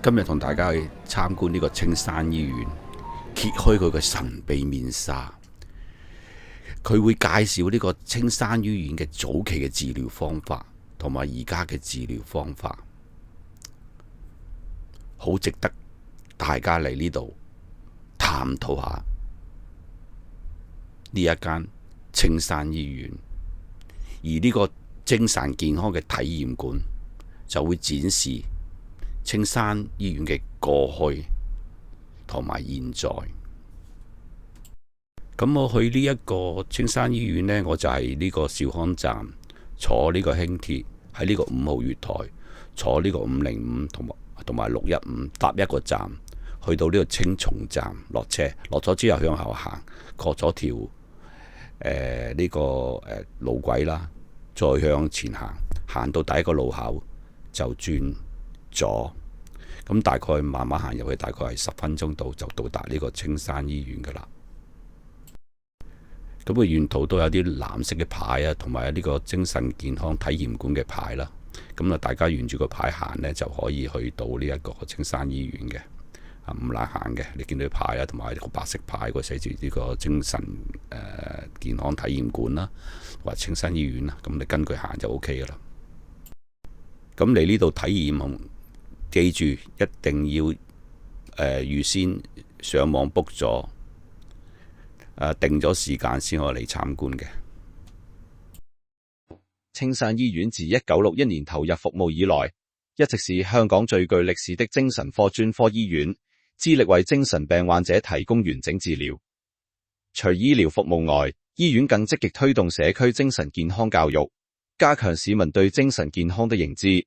今日同大家去參觀呢個青山醫院，揭開佢嘅神秘面紗。佢會介紹呢個青山醫院嘅早期嘅治療方法，同埋而家嘅治療方法，好值得大家嚟呢度探討下呢一間青山醫院。而呢個精神健康嘅體驗館就會展示青山醫院嘅過去同埋現在。咁我去呢一個青山醫院呢，我就係呢個兆康站坐呢個輕鐵，喺呢個5號月台坐呢個505同埋615搭一個站，去到呢個青松站落車，落咗之後向後行，過咗條呢個路軌啦，再向前行，行到第一個路口就轉左，咁大概慢慢行入去，大概係10分鐘到就到達呢個青山醫院噶啦。咁佢沿途都有啲藍色嘅牌啊，同埋呢個精神健康體驗館嘅牌啦。咁啊，大家沿住個牌行呢，就可以去到呢一個青山醫院嘅，唔難行嘅。你見到牌啊，同埋個白色牌，佢寫住呢個精神健康體驗館啦，或青山醫院啦。咁你根據行就 OK 噶啦。咁嚟呢度體驗，記住一定要預先上網 book 咗。定咗時間先可以嚟參觀嘅。青山醫院自1961年投入服務以來，一直是香港最具歷史的精神科專科醫院，致力為精神病患者提供完整治療。除醫療服務外，醫院更積極推動社區精神健康教育，加強市民對精神健康的認知。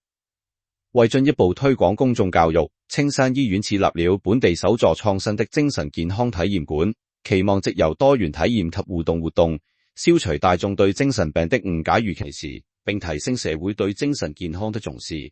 為進一步推廣公眾教育，青山醫院設立了本地首座創新的精神健康體驗館。期望藉由多元體驗及互動，消除大眾對精神病的誤解與歧視，並提升社會對精神健康的重視。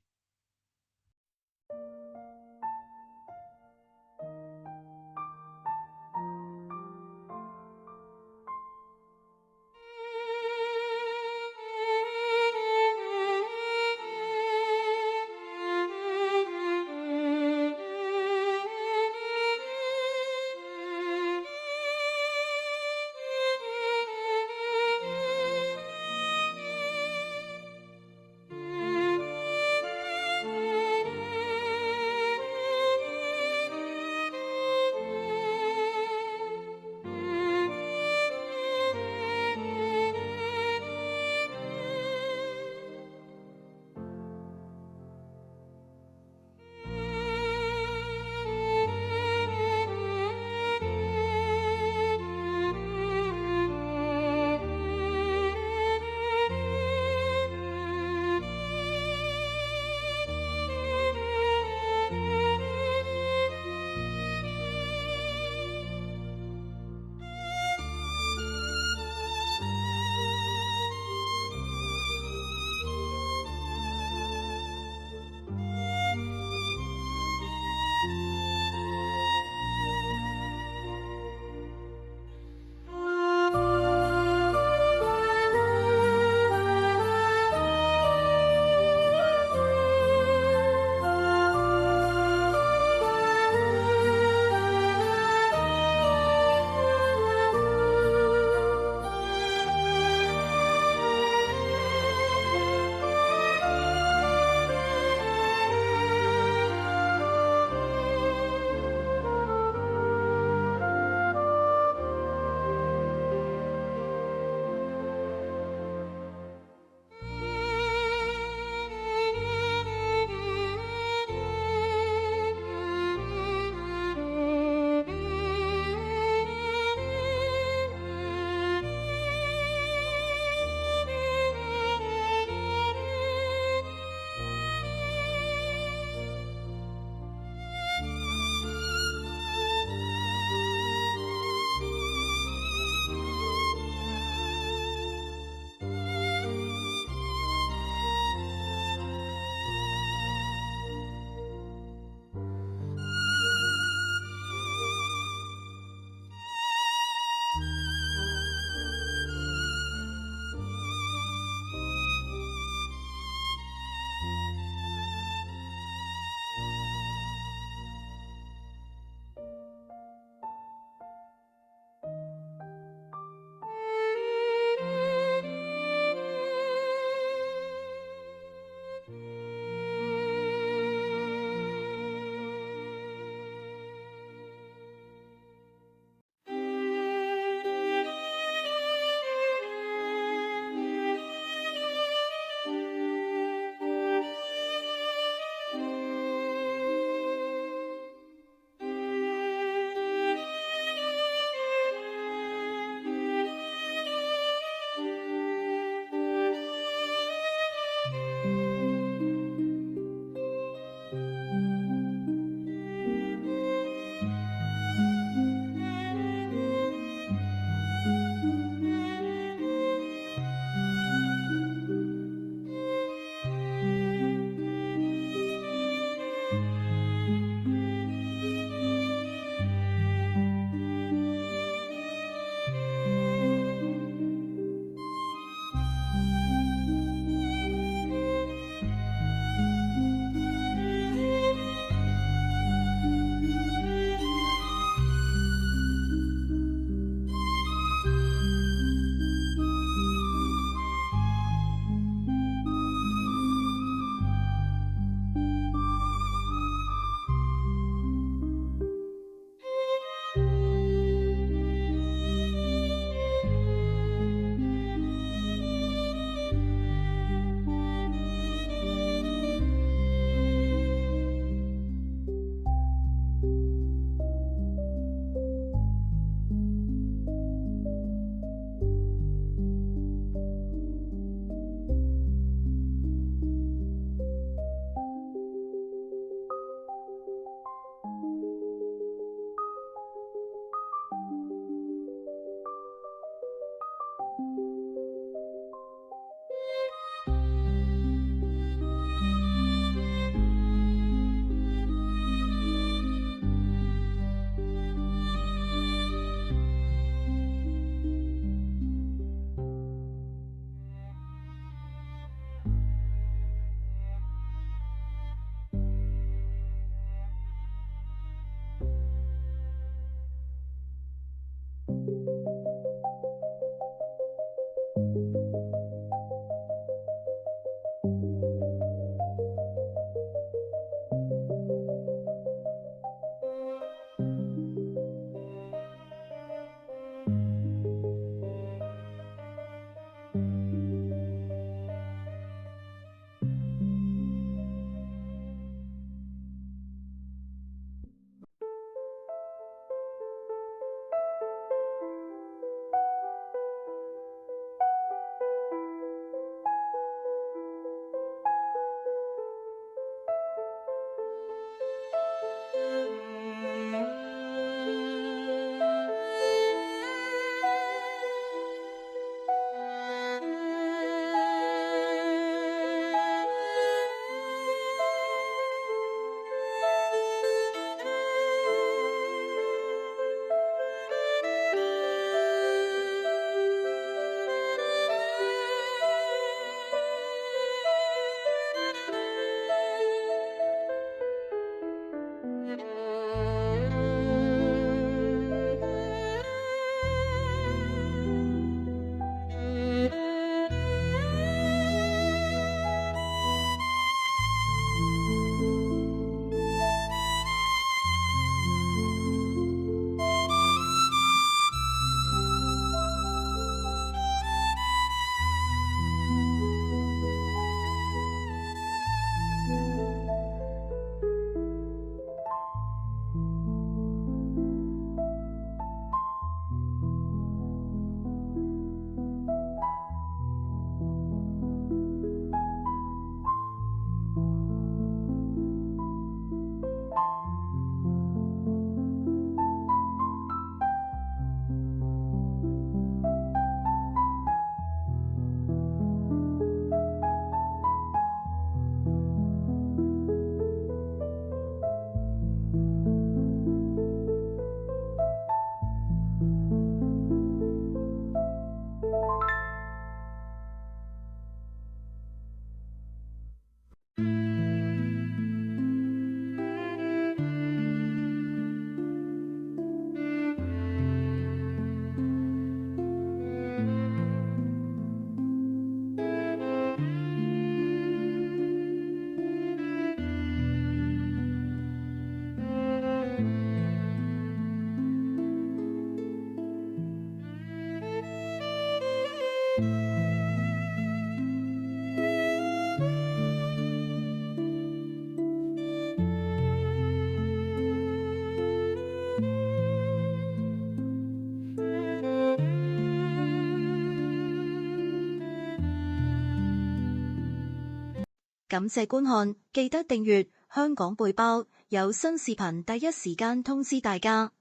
感謝觀看，記得訂閱香港背包，有新視頻第一時間通知大家。